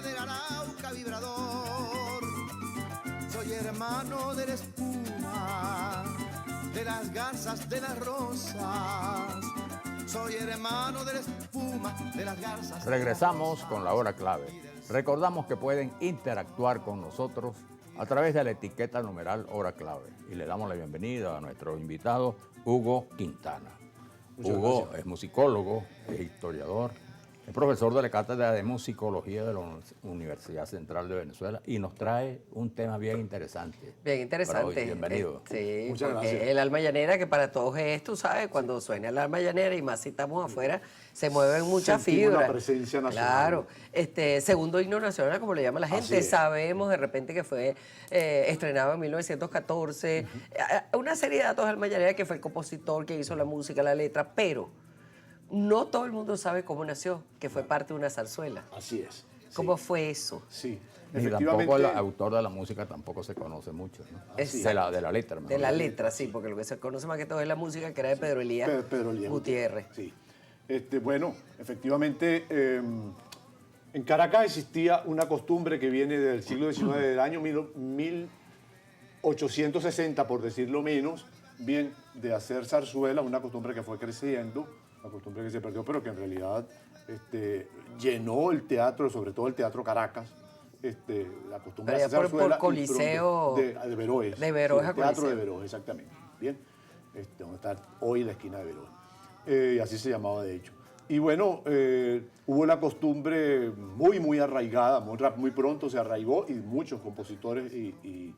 del Arauca vibrador. Soy hermano de la espuma, de las garzas, de las rosas. Soy hermano de la espuma, de las garzas. Regresamos con la hora clave. Recordamos que pueden interactuar con nosotros a través de la etiqueta numeral hora clave. Y le damos la bienvenida a nuestro invitado Hugo Quintana. Hugo es musicólogo, es historiador, es profesor de la Cátedra de Musicología de la Universidad Central de Venezuela y nos trae un tema bien interesante. Bien interesante. Hoy. Bienvenido. Sí, Muchas porque gracias. el alma llanera, que para todos es, tú sabes, cuando suena el alma llanera y más si estamos afuera, se mueven muchas Sentimos fibras. la presencia nacional. Claro. Segundo himno nacional, como le llama la gente. Así es. Sabemos de repente que fue estrenado en 1914. Una serie de datos de alma llanera, que fue el compositor que hizo la música, la letra, pero no todo el mundo sabe cómo nació, que fue parte de una zarzuela. Así es. ¿Cómo fue eso? Sí, Y tampoco el autor de la música tampoco se conoce mucho, ¿no? Exacto. De la letra. De la letra, sí, porque lo que se conoce más que todo es la música, que era de Pedro Elías Pedro Elías Gutiérrez. Sí. Bueno, efectivamente, en Caracas existía una costumbre que viene del siglo XIX, del año 1860, por decirlo menos, bien, de hacer zarzuelas, una costumbre que fue creciendo, una costumbre que se perdió, pero que en realidad llenó el teatro, sobre todo el Teatro Caracas. La costumbre de hacer zarzuela. Por Coliseo de Veroes. De Veroes Sí, a el Teatro Coliseo. de Veroes, exactamente. Bien, donde está hoy la esquina de Veroes. Y así se llamaba, de hecho. Y bueno, hubo la costumbre muy arraigada, muy pronto se arraigó, y muchos compositores y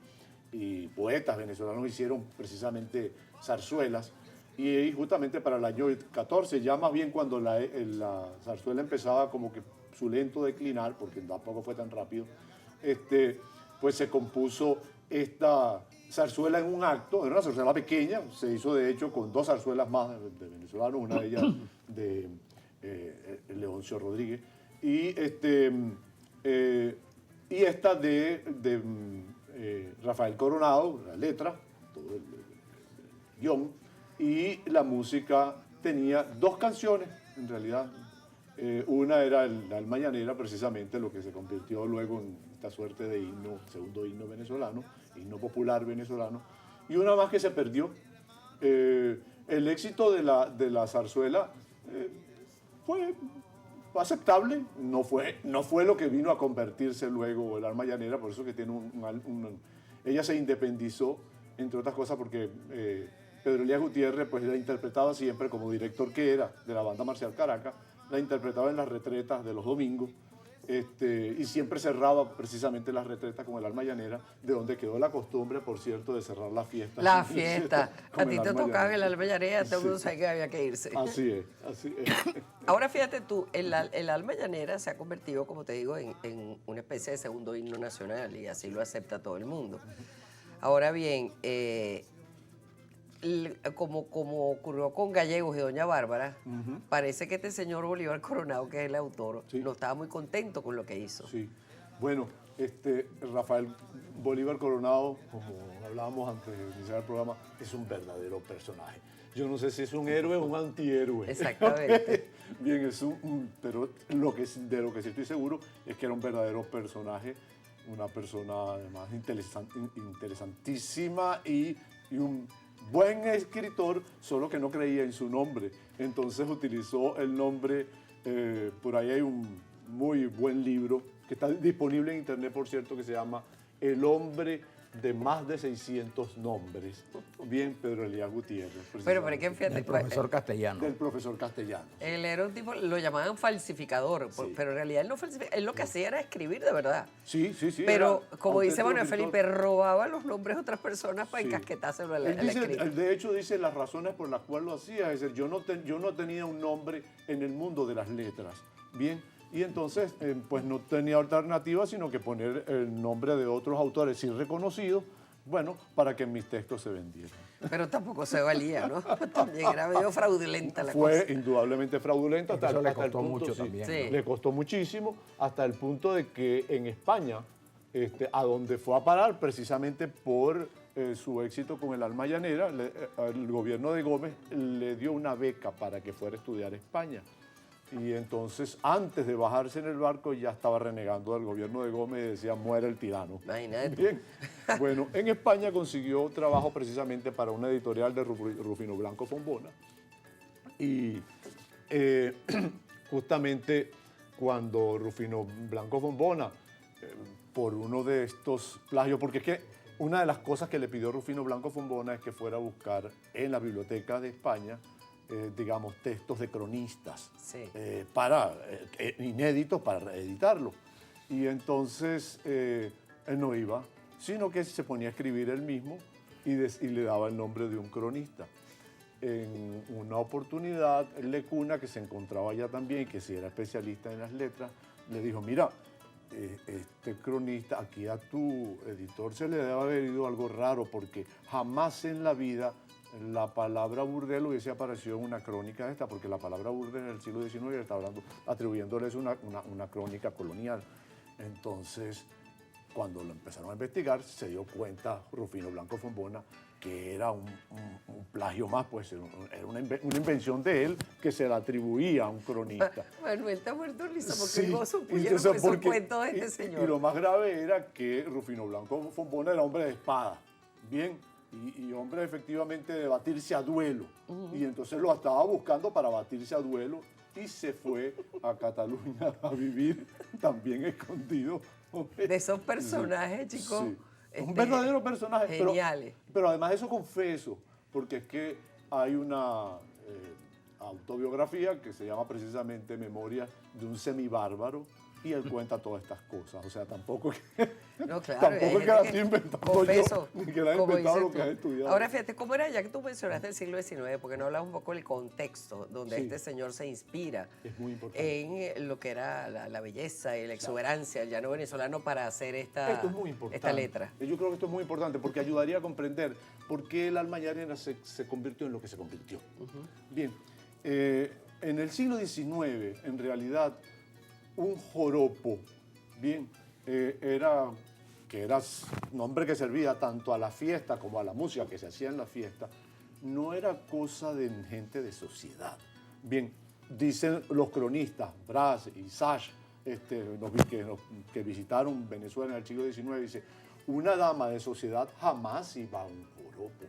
poetas venezolanos hicieron precisamente zarzuelas. Y justamente para el año 14, ya más bien cuando la zarzuela empezaba como que su lento declinar, porque tampoco fue tan rápido, pues se compuso esta zarzuela en un acto. Era una zarzuela pequeña, se hizo de hecho con dos zarzuelas más de venezolanos, una de ellas de Leoncio Rodríguez, y esta de Rafael Coronado, la letra, todo el guión, y la música tenía dos canciones, en realidad. Una era el Alma Llanera, precisamente lo que se convirtió luego en esta suerte de himno, segundo himno venezolano, himno popular venezolano, y una más que se perdió. El éxito de la zarzuela fue aceptable, no fue lo que vino a convertirse luego el Alma Llanera, por eso que tiene ella se independizó, entre otras cosas, porque Pedro Elías Gutiérrez pues la interpretaba siempre, como director que era de la Banda Marcial Caracas, la interpretaba en las retretas de los domingos, y siempre cerraba precisamente las retretas con el Alma Llanera, de donde quedó la costumbre, por cierto, de cerrar la fiesta. La fiesta. con A ti te tocaba el alma llanera, todo el mundo sabe que había que irse. Así es, así es. Ahora fíjate tú, el alma llanera se ha convertido, como te digo, en una especie de segundo himno nacional, y así lo acepta todo el mundo. Ahora bien, como ocurrió con Gallegos y Doña Bárbara, parece que este señor Bolívar Coronado, que es el autor, Sí. no estaba muy contento con lo que hizo. Sí. Bueno, Rafael Bolívar Coronado, como hablábamos antes de iniciar el programa, es un verdadero personaje. Yo no sé si es un héroe o un antihéroe. Exactamente. Bien, pero de lo que sí estoy seguro es que era un verdadero personaje, una persona además interesantísima y un buen escritor, solo que no creía en su nombre. Entonces utilizó el nombre, por ahí hay un muy buen libro que está disponible en internet, por cierto, que se llama El hombre de más de 600 nombres. Bien, Pedro Elías Gutiérrez. Pero es que fíjate, El profesor castellano. Del profesor castellano. él era un tipo, lo llamaban falsificador, Sí. pero en realidad él no falsificaba, él lo que hacía era escribir de verdad. Sí. Pero, era como dice auténtico Manuel escritor. Felipe, robaba los nombres de otras personas para Sí. encasquetárselo al Él dice, escrito. de hecho, dice las razones por las cuales lo hacía. Es decir, yo no tenía un nombre en el mundo de las letras. Bien, y entonces pues no tenía alternativa sino que poner el nombre de otros autores sí reconocidos, bueno, para que mis textos se vendieran. Pero tampoco se valía, ¿no? También era medio fraudulenta la Fue cosa. indudablemente fraudulento hasta, Eso le hasta el costó punto, mucho sí, también, Sí. ¿no? Le costó muchísimo, hasta el punto de que en España, a donde fue a parar precisamente por su éxito con el Alma Llanera, el gobierno de Gómez le dio una beca para que fuera a estudiar a España. Y entonces, antes de bajarse en el barco, ya estaba renegando del gobierno de Gómez y decía, muere el tirano. Imagínate. Bien. Bueno, en España consiguió trabajo precisamente para una editorial de Rufino Blanco Fombona. Y justamente cuando Rufino Blanco Fombona, por uno de estos plagios, porque es que una de las cosas que le pidió Rufino Blanco Fombona es que fuera a buscar en la biblioteca de España, digamos, textos de cronistas, Sí. inéditos para reeditarlo. Y entonces él no iba, sino que se ponía a escribir él mismo y le daba el nombre de un cronista. En una oportunidad, Lecuna, que se encontraba allá también, que sí era especialista en las letras, le dijo, mira, este cronista, aquí a tu editor se le debe haber ido algo raro, porque jamás en la vida la palabra burdel hubiese aparecido en una crónica esta, porque la palabra burdel en el siglo XIX está hablando, atribuyéndoles una crónica colonial. Entonces, cuando lo empezaron a investigar, se dio cuenta Rufino Blanco Fombona que era un plagio más, pues era una invención de él que se la atribuía a un cronista. Manuel está muerto risa porque Sí, no supieron entonces, esos cuentos de este y señor. lo más grave era que Rufino Blanco Fombona era hombre de espada, bien, y hombre efectivamente de batirse a duelo. Y entonces lo estaba buscando para batirse a duelo y se fue a Cataluña a vivir también escondido. De esos personajes, chicos. Sí. Un verdadero personaje. Geniales. Pero además eso confeso, porque es que hay una autobiografía que se llama precisamente Memorias de un semibárbaro y él cuenta todas estas cosas. O sea, tampoco que, No, claro, tampoco es que la estoy inventando confeso, yo, ni que la he como inventado dices lo que tú. has estudiado. Ahora fíjate, ¿cómo era ya que tú mencionaste el siglo XIX? Porque no hablas un poco del contexto donde Sí. este señor se inspira Es muy importante. en lo que era la belleza y la exuberancia del llano venezolano para hacer Esto es muy importante. esta letra. Yo creo que esto es muy importante porque ayudaría a comprender por qué el alma llanera se convirtió en lo que se convirtió. Bien, en el siglo XIX, en realidad, un joropo, bien, era nombre que servía tanto a la fiesta como a la música que se hacía en la fiesta, no era cosa de gente de sociedad. Bien, dicen los cronistas, Bras y Sash, que visitaron Venezuela en el siglo XIX, dice, una dama de sociedad jamás iba a un joropo.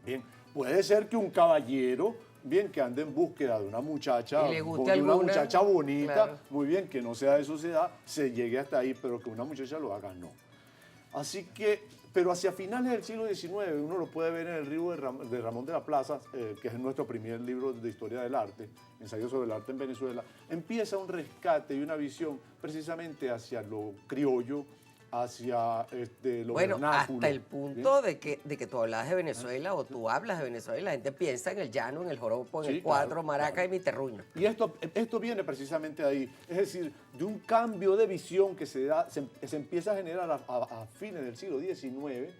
Bien, puede ser que un caballero, bien, que ande en búsqueda de una muchacha, Y le guste de una alguna, muchacha bonita, claro. muy bien, que no sea de sociedad, se llegue hasta ahí, pero que una muchacha lo haga, no. Así que, pero hacia finales del siglo XIX, uno lo puede ver en el libro de Ramón de la Plaza, que es nuestro primer libro de historia del arte, ensayo sobre el arte en Venezuela, empieza un rescate y una visión precisamente hacia lo criollo, hacia lo Bueno, vernáculo. hasta el punto de que tú hablas de Venezuela o tú hablas de Venezuela y la gente piensa en el llano, en el joropo, en Sí, el cuatro, claro, maraca claro. y mi terruño. Y esto viene precisamente de ahí, es decir, de un cambio de visión que se empieza a generar a fines del siglo XIX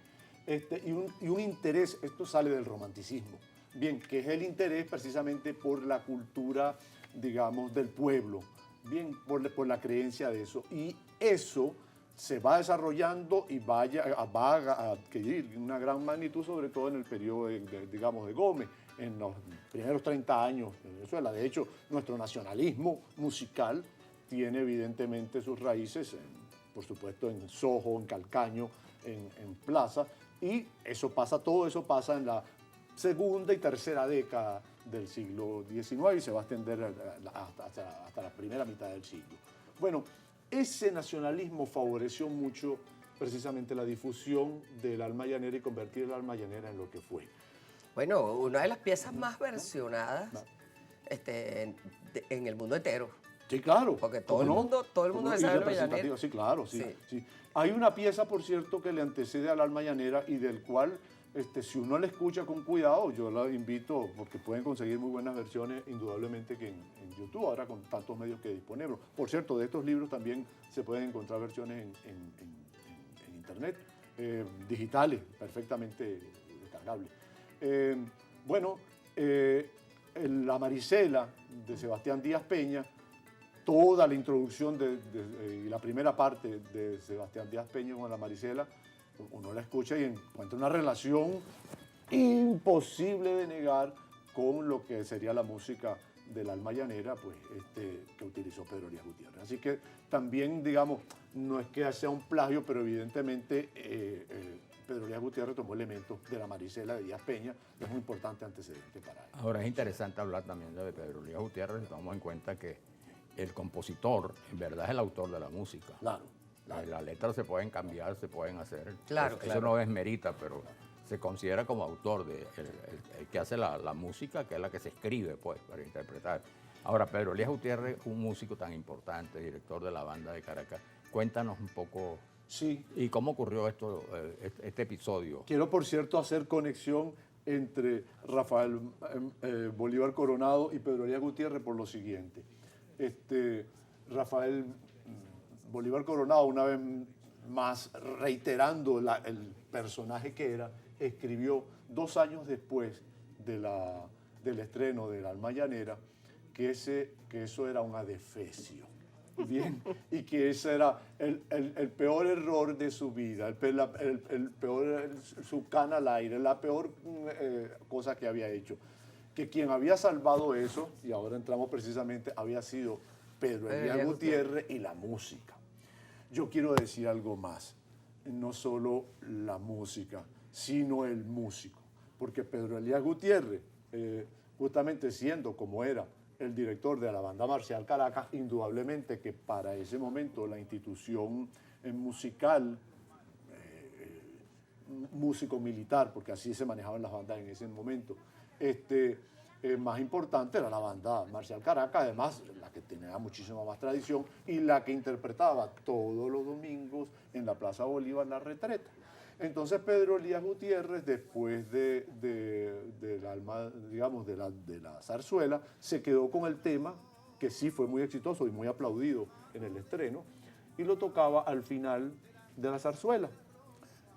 y un interés, esto sale del romanticismo, bien, que es el interés precisamente por la cultura, digamos, del pueblo, bien, por la creencia de eso. Y eso se va desarrollando y va a adquirir una gran magnitud, sobre todo en el periodo, digamos, de Gómez, en los primeros 30 años de Venezuela. De hecho, nuestro nacionalismo musical tiene evidentemente sus raíces, por supuesto, en Sojo, en Calcaño, en Plaza, y todo eso pasa en la segunda y tercera década del siglo XIX y se va a extender hasta la primera mitad del siglo. Bueno, ese nacionalismo favoreció mucho precisamente la difusión del alma llanera y convertir el alma llanera en lo que fue. Bueno, una de las piezas más versionadas en el mundo entero. Sí, claro. Porque ¿cómo todo el mundo Y le sabe el alma representativa, llanera. sí, claro, sí, Sí. sí. Hay una pieza, por cierto, que le antecede al alma llanera y del cual, si uno la escucha con cuidado, yo la invito, porque pueden conseguir muy buenas versiones, indudablemente que en YouTube, ahora con tantos medios que disponemos. Por cierto, de estos libros también se pueden encontrar versiones en Internet, digitales, perfectamente descargables. La Marisela de Sebastián Díaz Peña, toda la introducción y la primera parte de Sebastián Díaz Peña con la Marisela, uno la escucha y encuentra una relación imposible de negar con lo que sería la música del alma llanera, pues, que utilizó Pedro Elías Gutiérrez. Así que también, digamos, no es que sea un plagio, pero evidentemente Pedro Elías Gutiérrez tomó elementos de la Marisela de Díaz Peña, que es un importante antecedente para él. Ahora es interesante hablar también de Pedro Elías Gutiérrez, si tomamos en cuenta que el compositor en verdad es el autor de la música. Claro. Las letras se pueden cambiar, se pueden hacer. Claro, Eso claro. no es merita, pero se considera como autor, el que hace la música, que es la que se escribe, pues, para interpretar. Ahora, Pedro Elías Gutiérrez, un músico tan importante, director de la banda de Caracas, cuéntanos un poco. Sí. ¿Y cómo ocurrió esto, este episodio? Quiero, por cierto, hacer conexión entre Rafael Bolívar Coronado y Pedro Elías Gutiérrez por lo siguiente. Rafael Bolívar Coronado, una vez más reiterando el personaje que era, escribió 2 años después del estreno de La Alma Llanera que eso era un adefesio. Bien, y que ese era el peor error de su vida, el peor, su cana al aire, la peor cosa que había hecho. Que quien había salvado eso, y ahora entramos precisamente, había sido Pedro Elías Gutiérrez y la música. Yo quiero decir algo más, no solo la música, sino el músico, porque Pedro Elías Gutiérrez, justamente siendo como era el director de la banda marcial Caracas, indudablemente que para ese momento la institución musical, músico militar, porque así se manejaban las bandas en ese momento, más importante era la banda marcial Caracas, además la que tenía muchísima más tradición y la que interpretaba todos los domingos en la Plaza Bolívar La Retreta. Entonces Pedro Elías Gutiérrez, después del alma, digamos, de la zarzuela, se quedó con el tema, que sí fue muy exitoso y muy aplaudido en el estreno, y lo tocaba al final de la zarzuela.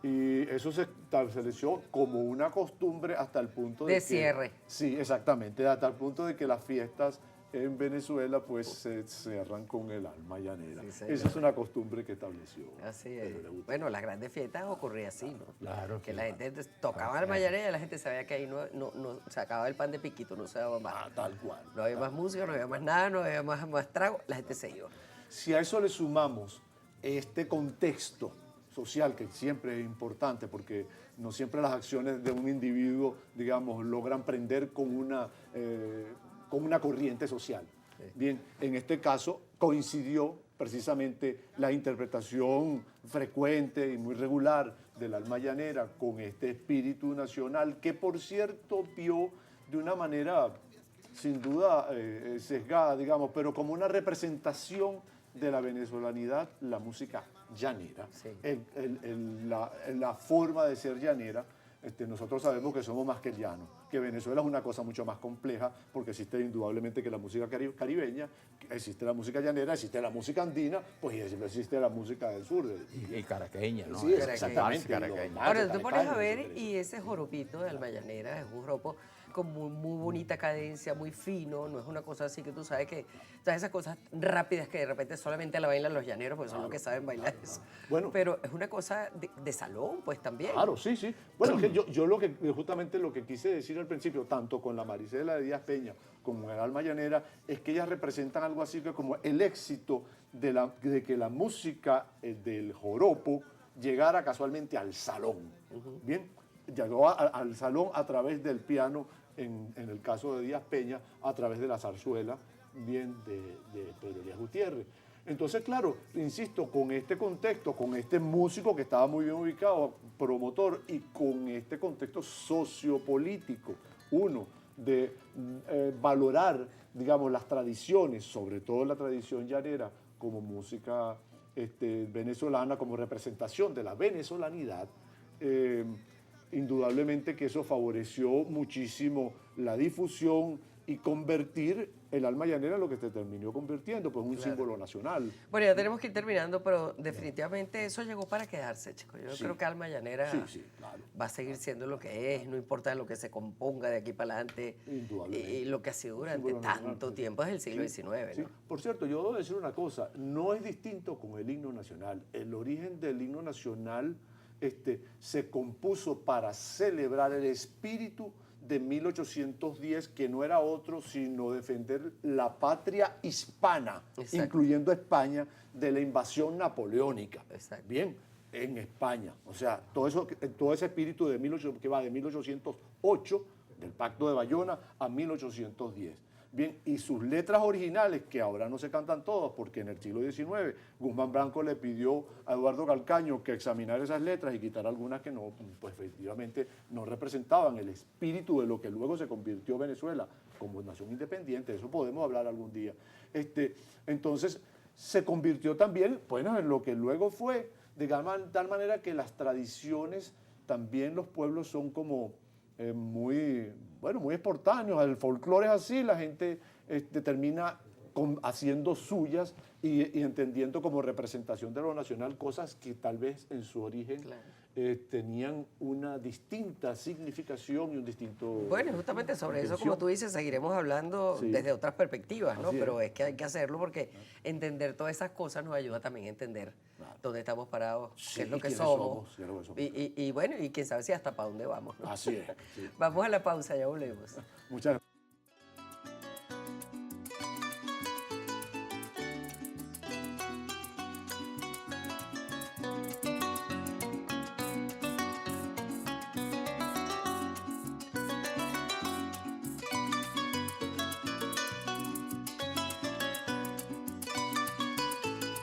Y eso se estableció como una costumbre hasta el punto de cierre. Sí, exactamente, hasta el punto de que las fiestas en Venezuela pues se cerran con el alma llanera. Sí, esa es una costumbre que estableció. Así es. Bueno, las grandes fiestas ocurría así, ¿no? Claro, que sí. la gente tocaba alma llanera y la gente sabía que ahí no se acababa el pan de piquito, no se daba más. Tal cual. No había más música, no había más nada, no había más trago, la gente se iba. Si a eso le sumamos este contexto social, que siempre es importante, porque no siempre las acciones de un individuo, digamos, logran prender con una corriente social. Sí. Bien, en este caso coincidió precisamente la interpretación frecuente y muy regular del alma llanera con este espíritu nacional, que por cierto vio de una manera sin duda sesgada, digamos, pero como una representación de la venezolanidad, la música llanera, sí. La forma de ser llanera. Nosotros sabemos que somos más que el llano, que Venezuela es una cosa mucho más compleja, porque existe indudablemente que la música caribeña, existe la música llanera, existe la música andina, pues existe la música del sur. Y caraqueña, ¿no? Sí, exactamente. Caraqueña. Ahora, tú te pones a ver y ese joropito de alma llanera es un joropo con muy bonita cadencia, muy fino, no es una cosa así que tú sabes que, todas esas cosas rápidas que de repente solamente la bailan los llaneros, porque son los que saben bailar eso. Bueno, pero es una cosa de salón, pues también. Claro, sí, sí. Bueno, es que yo justamente lo que quise decir al principio, tanto con la Marisela de Díaz Peña como el alma llanera, es que ellas representan algo así que como el éxito de que la música del joropo llegara casualmente al salón. Bien, llegó al salón a través del piano, en el caso de Díaz Peña, a través de la zarzuela, bien, de Pedro Elías Gutiérrez. Entonces, claro, insisto, con este contexto, con este músico que estaba muy bien ubicado, promotor, y con este contexto sociopolítico, de valorar, digamos, las tradiciones, sobre todo la tradición llanera, como música venezolana, como representación de la venezolanidad, indudablemente que eso favoreció muchísimo la difusión y convertir el alma llanera en lo que se terminó convirtiendo, pues un símbolo nacional. Bueno, ya tenemos que ir terminando, pero definitivamente eso llegó para quedarse, chicos. Yo creo que alma llanera va a seguir siendo lo que es, no importa lo que se componga de aquí para adelante, y lo que ha sido durante tanto tiempo, desde el siglo XIX. ¿no? Por cierto, yo debo decir una cosa, no es distinto con el himno nacional. El origen del himno nacional se compuso para celebrar el espíritu de 1810, que no era otro sino defender la patria hispana, Exacto. incluyendo España, de la invasión napoleónica. Exacto. Bien, en España. O sea, todo ese espíritu que va de 1808, del Pacto de Bayona, a 1810. Bien, y sus letras originales, que ahora no se cantan todas, porque en el siglo XIX Guzmán Blanco le pidió a Eduardo Calcaño que examinara esas letras y quitara algunas que no, pues efectivamente no representaban el espíritu de lo que luego se convirtió Venezuela como nación independiente. Eso podemos hablar algún día. Entonces, se convirtió también, bueno, en lo que luego fue, de tal manera que las tradiciones, también los pueblos son como muy espontáneos. El folclore es así, la gente termina haciendo suyas y entendiendo como representación de lo nacional cosas que tal vez en su origen tenían una distinta significación y un distinto... Bueno, justamente sobre eso, como tú dices, seguiremos hablando Sí. desde otras perspectivas, ¿no? Así es. Pero es que hay que hacerlo porque entender todas esas cosas nos ayuda también a entender dónde estamos parados, Sí, qué es lo que quiénes somos. somos, qué es lo que somos. Y bueno, y quién sabe si hasta para dónde vamos, ¿no? Así es. Sí. Vamos a la pausa, ya volvemos. Muchas gracias.